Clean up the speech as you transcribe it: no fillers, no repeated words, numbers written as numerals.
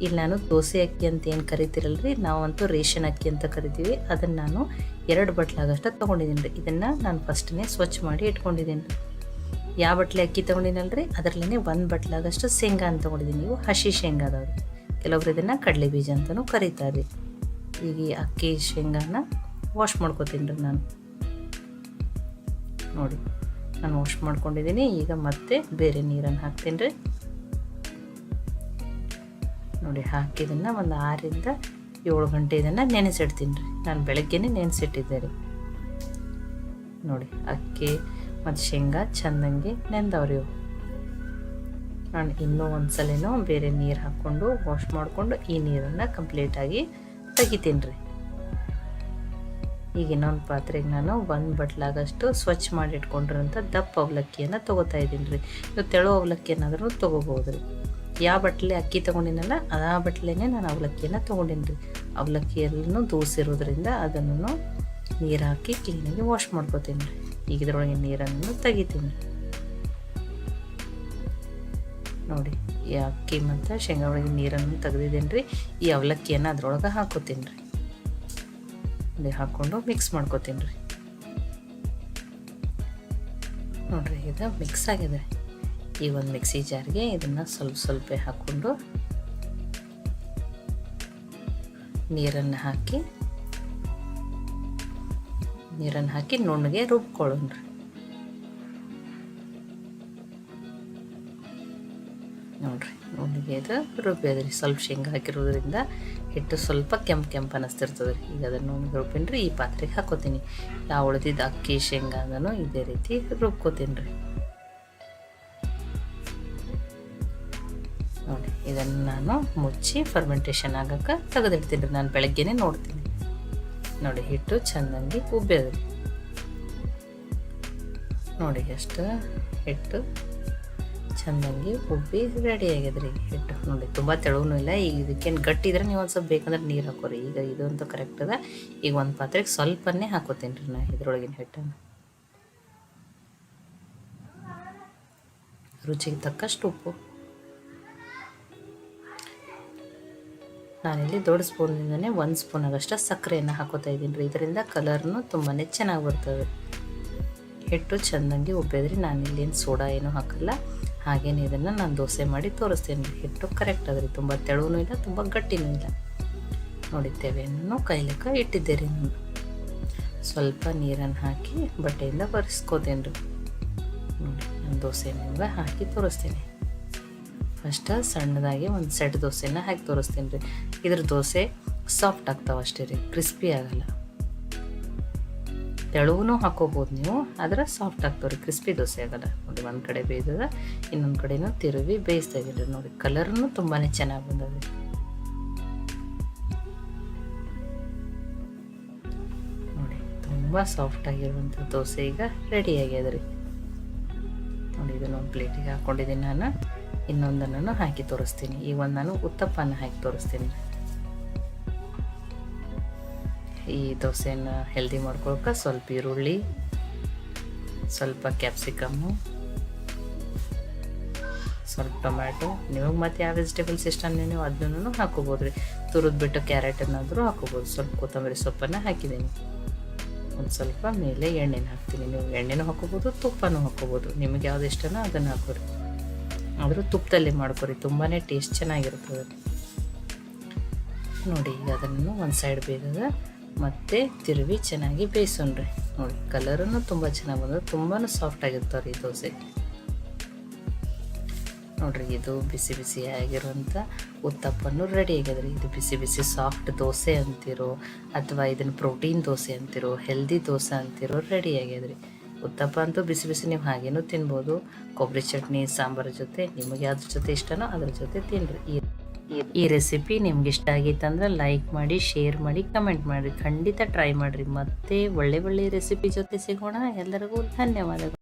ಇಲ್ಲಿ ನಾನು ದೋಸೆ ಅಕ್ಕಿ ಅಂತ ಏನು ಕರಿತೀರಲ್ರಿ, ನಾವಂತೂ ರೇಷನ್ ಅಕ್ಕಿ ಅಂತ ಕರಿತೀವಿ. ಅದನ್ನು ನಾನು 2 ಬಟ್ಲಾಗಷ್ಟು ತೊಗೊಂಡಿದ್ದೀನಿ ರೀ. ಇದನ್ನು ನಾನು ಫಸ್ಟೇ ಸ್ವಚ್ಛ ಮಾಡಿ ಇಟ್ಕೊಂಡಿದ್ದೀನಿ ರೀ. ಯಾವ ಬಟ್ಲೆ ಅಕ್ಕಿ ತೊಗೊಂಡಿನಲ್ರಿ ಅದರಲ್ಲೇ 1 ಬಟ್ಲಾಗಷ್ಟು ಶೇಂಗಾ ಅಂತ ತೊಗೊಂಡಿದ್ದೀನಿ. ನೀವು ಹಸಿ ಶೇಂಗಾ ಅದಾವೆ, ಕೆಲವೊಬ್ರು ಇದನ್ನು ಕಡಲೆ ಬೀಜ ಅಂತಲೂ ಕರೀತಾರೆ. ಈಗ ಈ ಅಕ್ಕಿ ಶೇಂಗಾನ ವಾಶ್ ಮಾಡ್ಕೊತೀನಿ ರೀ ನಾನು. ನೋಡಿ ನಾನು ವಾಶ್ ಮಾಡ್ಕೊಂಡಿದ್ದೀನಿ. ಈಗ ಮತ್ತೆ ಬೇರೆ ನೀರನ್ನು ಹಾಕ್ತೀನಿ ರೀ. ನೋಡಿ ಹಾಕಿದ್ದನ್ನು ಒಂದು 6 ರಿಂದ 7 ಗಂಟೆ ಇದನ್ನು ನೆನೆಸಿಡ್ತೀನಿ ರೀ. ನಾನು ಬೆಳಗ್ಗೆನೇ ನೆನೆಸಿಟ್ಟಿದ್ದೆ ರೀ. ನೋಡಿ ಅಕ್ಕಿ ಮತ್ತು ಶೇಂಗಾ ಚೆಂದಂಗೆ ನೆಂದವ್ರಿ. ನಾನು ಇನ್ನೂ ಒಂದು ಸಲನೂ ಬೇರೆ ನೀರು ಹಾಕ್ಕೊಂಡು ವಾಶ್ ಮಾಡಿಕೊಂಡು ಈ ನೀರನ್ನು ಕಂಪ್ಲೀಟಾಗಿ ತೆಗಿತೀನಿ ರೀ. ಈಗ ಇನ್ನೊಂದು ಪಾತ್ರೆಗೆ ನಾನು 1 ಬಟ್ಲಾಗಷ್ಟು ಸ್ವಚ್ಛ ಮಾಡಿ ಇಟ್ಕೊಂಡಿರೋಂಥ ದಪ್ಪ ಅವಲಕ್ಕಿಯನ್ನು ತೊಗೋತಾ ಇದ್ದೀನಿ ರೀ. ನೀವು ತೆಳು ಅವಲಕ್ಕಿ ಏನಾದರೂ ತೊಗೋಬೋದು ರೀ. ಯಾವ ಬಟ್ಲೆ ಅಕ್ಕಿ ತೊಗೊಂಡಿನಲ್ಲ ಆ ಬಟ್ಲೆನೇ ನಾನು ಅವಲಕ್ಕಿಯನ್ನು ತೊಗೊಂಡಿನಿ ರೀ. ಅವಲಕ್ಕಿಯಲ್ಲೂ ದೂಸಿರೋದ್ರಿಂದ ಅದನ್ನು ನೀರು ಹಾಕಿ ಕ್ಲೀನಾಗಿ ವಾಶ್ ಮಾಡ್ಕೊತೀನಿ ರೀ. ಈಗ ಇದ್ರೊಳಗೆ ನೀರನ್ನು ತೆಗಿತೀನಿ. ನೋಡಿ ಈ ಅಕ್ಕಿ ಮತ್ತು ಶೇಂಗಾ ಒಳಗೆ ನೀರನ್ನು ತೆಗೆದಿದ್ದೀನಿ ರೀ. ಈ ಅವಲಕ್ಕಿಯನ್ನು ಅದ್ರೊಳಗೆ ಹಾಕೋತೀನಿ ರೀ. ನೋಡಿ ಹಾಕ್ಕೊಂಡು ಮಿಕ್ಸ್ ಮಾಡ್ಕೊತೀನಿ ರೀ. ನೋಡಿರಿ ಇದು ಮಿಕ್ಸ್ ಆಗಿದೆ. ಈ ಒಂದು ಮಿಕ್ಸಿ ಜಾರ್ಗೆ ಇದನ್ನು ಸ್ವಲ್ಪ ಹಾಕ್ಕೊಂಡು ನೀರನ್ನು ಹಾಕಿ ನುಣ್ಣಗೆ ರುಬ್ಕೊಳ್ಳೋಣ ರೀ. ನೋಡಿರಿ ನುಣ್ಣಗೆ ಇದು ರುಬ್ಬಿದ್ರಿ. ಸ್ವಲ್ಪ ಶೇಂಗಾ ಹಾಕಿರೋದ್ರಿಂದ ಹಿಟ್ಟು ಸ್ವಲ್ಪ ಕೆಂಪು ಅನ್ನಿಸ್ತಿರ್ತದೆ ರೀ. ಈಗ ಅದನ್ನು ರುಬ್ಬಿನಿ ರೀ. ಈ ಪಾತ್ರೆಗೆ ಹಾಕೋತೀನಿ. ಯಾವ ಉಳಿದಿದ್ದು ಅಕ್ಕಿ ಶೇಂಗಾ ಅದನ್ನು ಇದೇ ರೀತಿ ರುಬ್ಕೋತೀನಿ ರೀ. ನೋಡಿ ಇದನ್ನು ನಾನು ಮುಚ್ಚಿ ಫರ್ಮೆಂಟೇಷನ್ ಆಗೋಕ್ಕೆ ತೆಗೆದಿಡ್ತೀನಿ ರೀ. ನಾನು ಬೆಳಗ್ಗೆನೇ ನೋಡ್ತೀನಿ. ನೋಡಿ ಹಿಟ್ಟು ಚೆಂದಂಗೆ ಉಬ್ಬಿದೆ. ನೋಡಿ ಎಷ್ಟು ಹಿಟ್ಟು ಚೆಂದಂಗೆ ಉಬ್ಬಿ ರೆಡಿ ಆಗಿದೆ ರೀ ಹಿಟ್ಟು. ನೋಡಿ ತುಂಬ ತೆಳುವೂ ಇಲ್ಲ. ಈಗ ಇದಕ್ಕೇನು ಗಟ್ಟಿ ಇದ್ರೆ ನೀವು ಒಂದು ಸ್ವಲ್ಪ ಬೇಕಂದ್ರೆ ನೀರು ಹಾಕೋರಿ. ಈಗ ಇದು ಅಂತೂ ಕರೆಕ್ಟ್ ಅದ. ಈಗ ಒಂದು ಪಾತ್ರೆಗೆ ಸ್ವಲ್ಪನೇ ಹಾಕೋತೀನಿ ರೀ ನಾನು ಇದ್ರೊಳಗಿನ ಹಿಟ್ಟನ್ನು. ರುಚಿಗೆ ತಕ್ಕಷ್ಟು ಉಪ್ಪು. ನಾನಿಲ್ಲಿ ದೊಡ್ಡ ಸ್ಪೂನಿಂದನೇ 1 ಸ್ಪೂನಾಗಷ್ಟು ಸಕ್ಕರೆಯನ್ನು ಹಾಕೋತಾ ಇದ್ದೀನಿ ರೀ. ಇದರಿಂದ ಕಲರ್ನು ತುಂಬಾ ಚೆನ್ನಾಗಿ ಬರ್ತದೆ. ಹಿಟ್ಟು ಚೆಂದಂಗೆ ಉಬ್ಬಿದ್ರಿ. ನಾನಿಲ್ಲಿ ಏನು ಸೋಡಾ ಏನೂ ಹಾಕಲ್ಲ. ಹಾಗೇನೆ ಇದನ್ನು ನಾನು ದೋಸೆ ಮಾಡಿ ತೋರಿಸ್ತೇನೆ ರೀ. ಹಿಟ್ಟು ಕರೆಕ್ಟ್ ಅದ ರೀ. ತುಂಬ ತೆಳುವೂ ಇಲ್ಲ, ತುಂಬ ಗಟ್ಟಿನೂ ಇಲ್ಲ. ನೋಡಿ ತೆವೆಯನ್ನು ಕೈಲಕ್ಕ ಇಟ್ಟಿದ್ದೆ ರೀ ನಾನು. ಸ್ವಲ್ಪ ನೀರನ್ನು ಹಾಕಿ ಬಟ್ಟೆಯಿಂದ ಒರೆಸ್ಕೋತೇನೆ ರೀ. ನೋಡಿ ನಾನು ದೋಸೆ ನಿಮ್ಗೆ ಹಾಕಿ ತೋರಿಸ್ತೀನಿ. ಫಸ್ಟ್ ಸಣ್ಣದಾಗಿ ಒಂದು ಸೆಟ್ ದೋಸೆನ ಹಾಕಿ ತೋರಿಸ್ತೀನಿ ರೀ. ಇದ್ರ ದೋಸೆ ಸಾಫ್ಟ್ ಆಗ್ತಾವೆ ಅಷ್ಟೇ ರೀ, ಕ್ರಿಸ್ಪಿ ಆಗಲ್ಲ. ತೆಳುವೂ ಹಾಕೋಬೋದು ನೀವು, ಆದರೆ ಸಾಫ್ಟ್ ಆಗ್ತಾವೆ ರೀ, ಕ್ರಿಸ್ಪಿ ದೋಸೆ ಆಗಲ್ಲ. ನೋಡಿ ಒಂದು ಕಡೆ ಬೇಯ್ದದ, ಇನ್ನೊಂದು ಕಡೆನೂ ತಿರುವಿ ಬೇಯಿಸ್ತಾ ಇದ್ದೀನಿ ರೀ. ನೋಡಿ ಕಲರ್ನು ತುಂಬಾ ಚೆನ್ನಾಗಿ ಬಂದದೆ. ನೋಡಿ ತುಂಬ ಸಾಫ್ಟ್ ಆಗಿರುವಂಥ ದೋಸೆ ಈಗ ರೆಡಿ ಆಗ್ಯದ ರೀ. ನೋಡಿ ಇದನ್ನೊಂದು ಪ್ಲೇಟಿಗೆ ಹಾಕ್ಕೊಂಡಿದ್ದೀನಿ ನಾನು. ಇನ್ನೊಂದನ್ನು ಹಾಕಿ ತೋರಿಸ್ತೀನಿ. ಈಗ ಒಂದು ನಾನು ಉತ್ತಪ್ಪನ ಹಾಕಿ ತೋರಿಸ್ತೀನಿ. ಈ ದೋಸೆನ ಹೆಲ್ದಿ ಮಾಡ್ಕೊಳಕ್ಕೆ ಸ್ವಲ್ಪ ಈರುಳ್ಳಿ, ಸ್ವಲ್ಪ ಕ್ಯಾಪ್ಸಿಕಮ್ಮು, ಸ್ವಲ್ಪ ಟೊಮ್ಯಾಟೊ, ನಿಮಗೆ ಮತ್ತು ಯಾವ ವೆಜಿಟೇಬಲ್ಸ್ ಇಷ್ಟ ನೀವು ಅದನ್ನು ಹಾಕೋಬೋದು ರೀ. ತುರಿದ್ಬಿಟ್ಟು ಕ್ಯಾರೆಟನ್ನಾದರೂ ಹಾಕೋಬೋದು. ಸ್ವಲ್ಪ ಕೊತ್ತಂಬರಿ ಸೊಪ್ಪನ್ನು ಹಾಕಿದ್ದೀನಿ. ಒಂದು ಸ್ವಲ್ಪ ಮೇಲೆ ಎಣ್ಣೆನ ಹಾಕ್ತೀನಿ. ನೀವು ಎಣ್ಣೆನೂ ಹಾಕೋಬೋದು, ತುಪ್ಪನೂ ಹಾಕೋಬೋದು. ನಿಮಗೆ ಯಾವ್ದು ಇಷ್ಟನೋ ಅದನ್ನು ಹಾಕೋರಿ. ಆದರೂ ತುಪ್ಪದಲ್ಲಿ ಮಾಡ್ಕೊರಿ, ತುಂಬಾ ಟೇಸ್ಟ್ ಚೆನ್ನಾಗಿರ್ತದೆ. ನೋಡಿ ಈಗ ಅದನ್ನು ಒಂದು ಸೈಡ್ ಬೇಯ್ದದ, ಮತ್ತು ತಿರುವಿ ಚೆನ್ನಾಗಿ ಬೇಯಿಸೋಣ್ರಿ. ನೋಡಿ ಕಲರನ್ನು ತುಂಬ ಚೆನ್ನಾಗಿ ಬಂದದ, ತುಂಬಾ ಸಾಫ್ಟ್ ಆಗಿರ್ತಾವೆ ರೀ ದೋಸೆ. ನೋಡಿರಿ ಇದು ಬಿಸಿ ಬಿಸಿ ಆಗಿರುವಂಥ ಉತ್ತಪ್ಪನ್ನು ರೆಡಿ ಆಗ್ಯದ ರೀ. ಇದು ಬಿಸಿ ಬಿಸಿ ಸಾಫ್ಟ್ ದೋಸೆ ಅಂತಿರೋ ಅಥವಾ ಇದನ್ನು ಪ್ರೋಟೀನ್ ದೋಸೆ ಅಂತಿರೋ ಹೆಲ್ದಿ ದೋಸೆ ಅಂತಿರೋ ರೆಡಿ ಆಗ್ಯದ ರೀ. ಉತ್ತಪ್ಪ ಅಂತೂ ಬಿಸಿ ಬಿಸಿ ನೀವು ಹಾಗೇನೂ ತಿನ್ಬೋದು. ಕೊಬ್ಬರಿ ಚಟ್ನಿ ಸಾಂಬಾರ ಜೊತೆ ನಿಮಗೆ ಯಾವ್ದ್ರ ಜೊತೆ ಇಷ್ಟನೋ ಅದ್ರ ಜೊತೆ ತಿನ್ನಿರಿ. ಈ ರೆಸಿಪಿ ನಿಮ್ಗೆ ಇಷ್ಟ ಆಗಿತ್ತಂದ್ರೆ ಲೈಕ್ ಮಾಡಿ, ಶೇರ್ ಮಾಡಿ, ಕಮೆಂಟ್ ಮಾಡಿರಿ. ಖಂಡಿತ ಟ್ರೈ ಮಾಡಿರಿ. ಮತ್ತೆ ಒಳ್ಳೆ ರೆಸಿಪಿ ಜೊತೆ ಸಿಗೋಣ. ಎಲ್ಲರಿಗೂ ಧನ್ಯವಾದಗಳು.